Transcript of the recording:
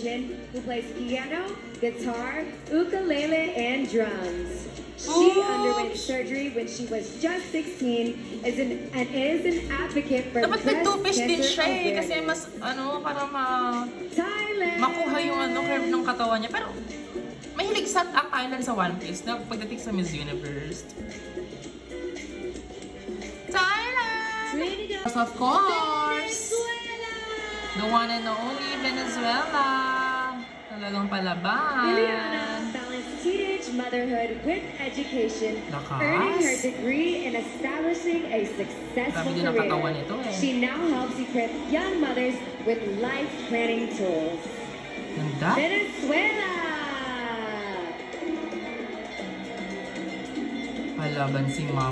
musician who plays piano, guitar, ukulele, and drums. She underwent surgery when she was just 16 and is an advocate for Dapat breast nag-two-piece din cancer siya eh. Kasi awareness. mas, para Thailand! makuha yung curve ng katawan niya. Pero, mahilig sa ang Thailand sa One Piece na pagdating sa Miss Universe. Thailand! Trinidad, Yes, of course! Venezuela! The one and only Venezuela. Talagang palaban. Liliana balanced teenage motherhood with education, Lakas. earning her degree and establishing a successful Grabe din ang katawan career. nito eh. She now helps equip young mothers with life planning tools. Ganda. Venezuela! Palaban si Mama.